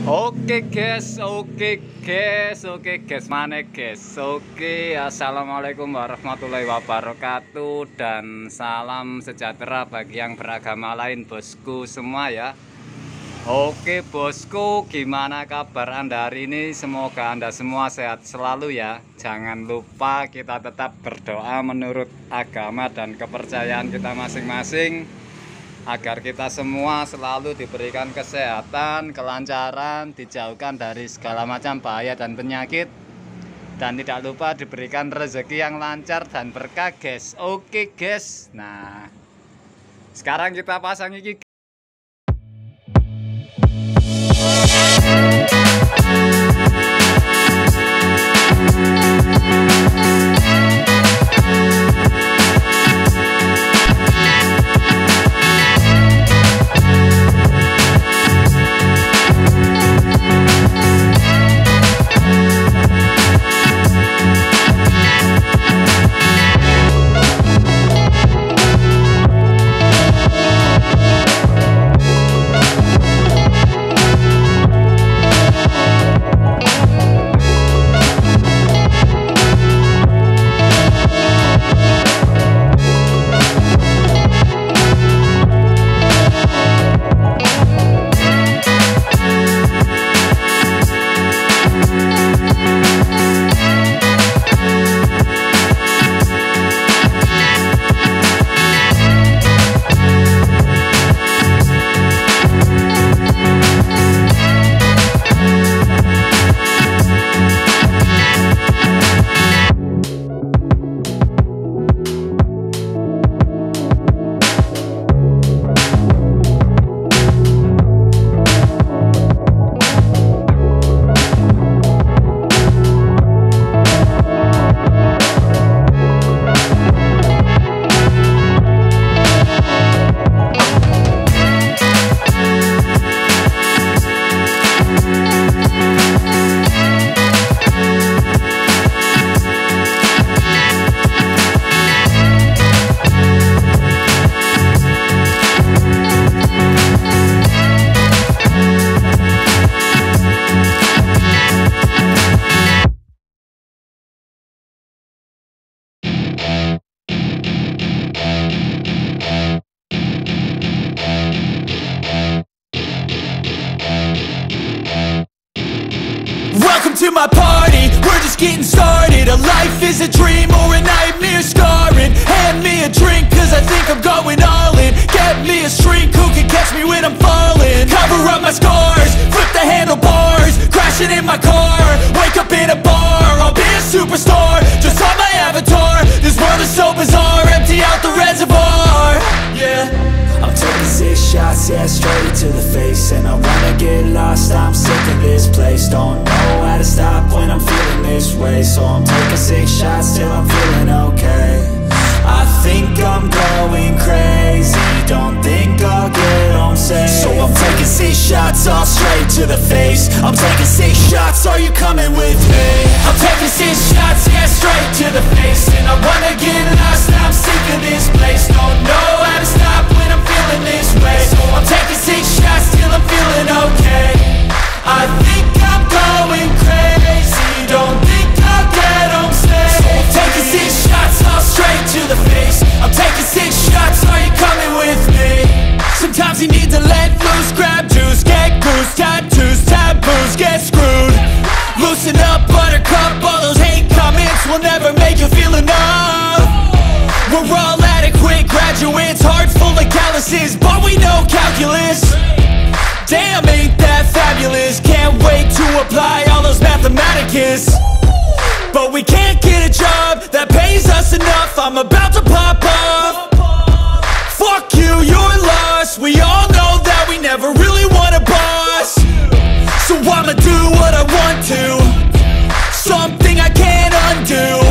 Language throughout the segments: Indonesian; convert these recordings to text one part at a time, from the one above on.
Oke guys, mana guys? Assalamualaikum warahmatullahi wabarakatuh dan salam sejahtera bagi yang beragama lain bosku semua ya. Oke bosku, gimana kabar Anda hari ini? Semoga Anda semua sehat selalu ya. Jangan lupa kita tetap berdoa menurut agama dan kepercayaan kita masing-masing, agar kita semua selalu diberikan kesehatan, kelancaran, dijauhkan dari segala macam bahaya dan penyakit, dan tidak lupa diberikan rezeki yang lancar dan berkah guys. Oke guys, nah sekarang kita pasang iki. Welcome to my party, we're just getting started. A life is a dream or a nightmare scarring. Hand me a drink cause I think I'm going all in. Get me a shrink who can catch me when I'm falling. Cover up my scars, flip the handlebars, crashing in my car, wake up in a bar. I'll be a superstar, just on my avatar. This world is so bizarre, empty out the reservoir. Yeah, I'm taking 6 shots, yeah, straight to the face. And I wanna get lost, I'm sick of this place. Don't know how to stop when I'm feeling this way. So I'm taking 6 shots till I'm feeling okay. I think I'm going crazy, don't think I'll get home safe. So I'm taking 6 shots, all straight to the face. I'm taking 6 shots, are you coming with me? I'm taking 6 shots, yeah, straight to the face. And I wanna get lost, I'm sick of this place. Don't know how to stop when I'm feeling this way. So I'm taking 6 shots till I'm feeling okay. I think I'm going crazy, don't think I'll get home safe. So I'm taking 6 shots, all straight to the face. I'm taking 6 shots, are you coming with me? Sometimes you need to let loose, grab juice, get goose, tattoos, taboos, get screwed. Loosen up, buttercup, all those hate comments will never make you feel enough. We're all adequate graduates, heart full of calluses, but we know calculus. Damn, ain't that fabulous? Can't wait to apply all those mathematicus. But we can't get a job that pays us enough. I'm about to pop off. Fuck you, you're lost. We all know that we never really want a boss. So I'ma do what I want to, something I can't undo.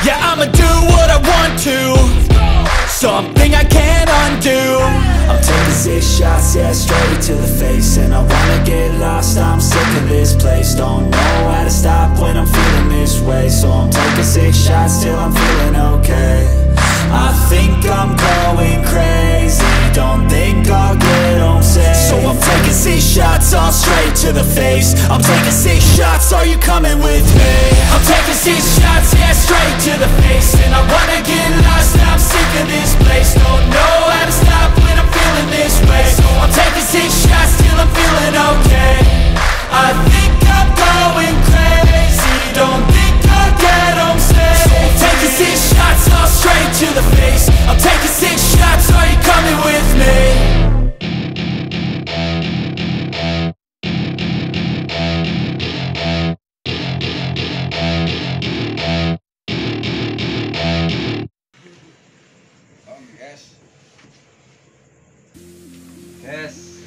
Yeah, I'ma do what I want to, something I can't undo. I'm taking 6 shots, yeah, straight to the face. And I wanna get lost, I'm sick of this place. Don't know how to stop when I'm feeling this way. So I'm taking 6 shots till I'm feeling okay. I think I'm going crazy, don't think I'll get home safe. So I'm taking 6 shots all straight to the face. I'm taking 6 shots, are you coming with me? I'm taking 6 shots, yeah, straight to the face. And I wanna get lost, I'm sick of this place. Don't know how to stop when I'm feeling this way. So I'm taking 6 shots till I'm feeling okay. I think I'm going crazy, don't think I'll get home safe. So I'm taking 6 shots, all straight to the face. I'm taking 6 shots, are you coming with me? Guys,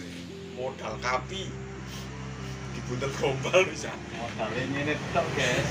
Modal kapi dibutuh gombal bisa. modal ini tok guys.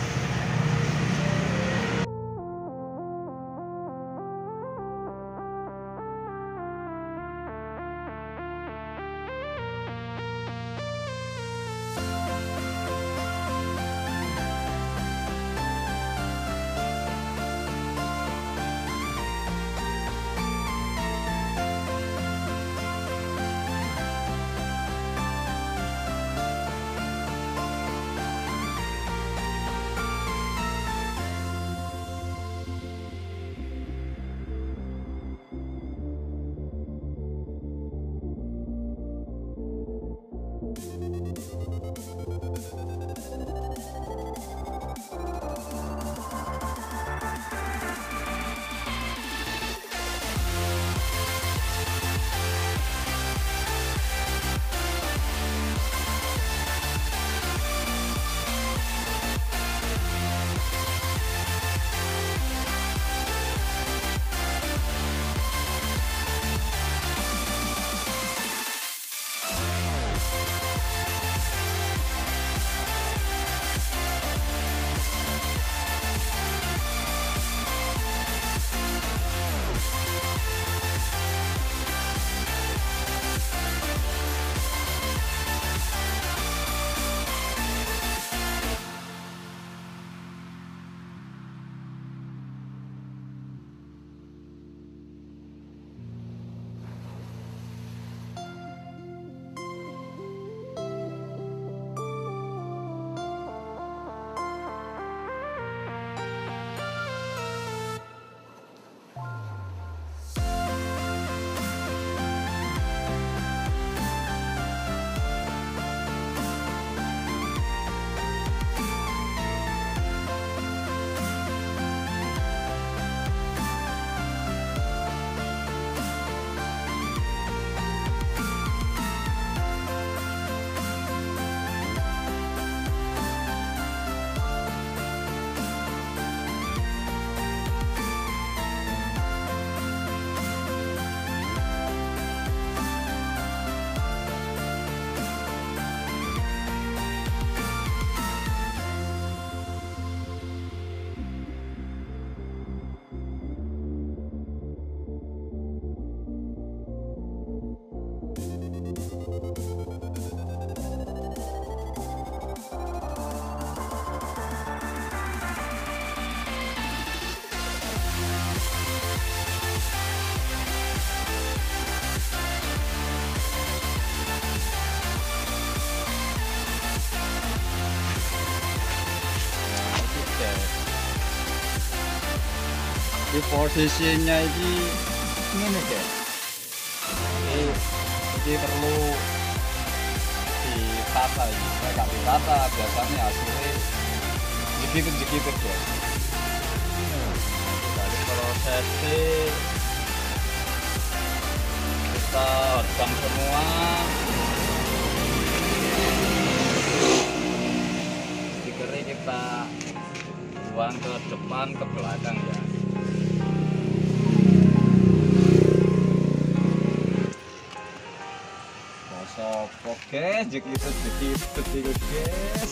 Di posisinya ini guys, ini perlu ditata, nggak ditata biasanya hasilnya jekit guys. Dari prosesnya kita redam semua, stikernya kita buang ke depan ke belakang ya. Oke, jekit guys.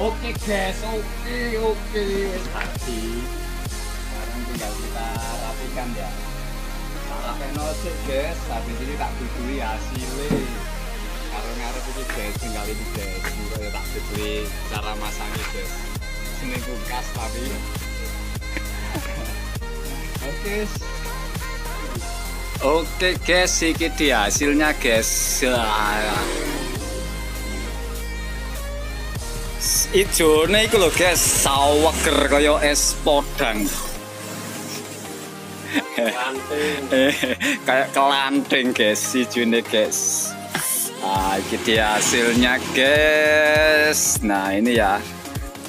Oke guys, oke wis tadi. Sekarang tinggal kita rapikan ya. Salah peno sih guys, habis ini tak dudui hasilnya. Karo ngarep iki guys, tinggal ini guys. Engko ya tak dudui cara masangnya guys. Sini kulkas tapi. Oke guys, iki dia hasilnya guys. Ijone iku lho guys, saweger kaya es podang. Kayak kelanting guys, ijone guys. Iki dia hasilnya guys. Nah ini ya,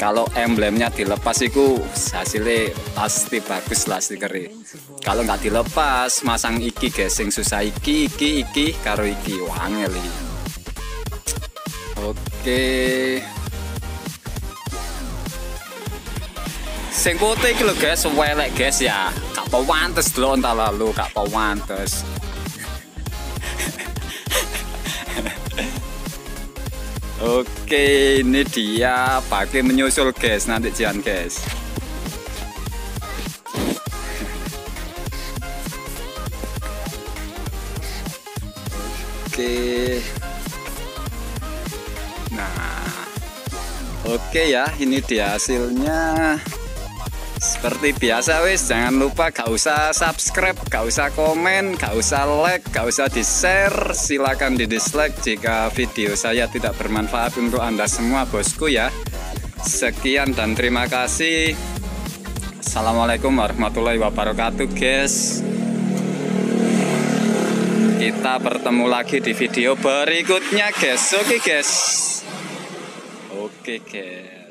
kalau emblemnya dilepas itu hasilnya pasti bagus lah stikernya. Kalau nggak dilepas, masang iki guys, yang susah iki karo iki wangel iki. Oke. Sing putih iki lho guys, welek guys ya. Gak pawantes lho entar lalu, gak pawantes. Oke, ini dia pakai menyusul guys, nanti jangan guys. Oke. Nah. Oke ya, ini dia hasilnya. Seperti biasa wis, jangan lupa gak usah subscribe, gak usah komen, gak usah like, gak usah di share. Silakan di dislike jika video saya tidak bermanfaat untuk Anda semua bosku ya. Sekian dan terima kasih. Assalamualaikum warahmatullahi wabarakatuh guys. Kita bertemu lagi di video berikutnya guys. Oke guys. Oke guys.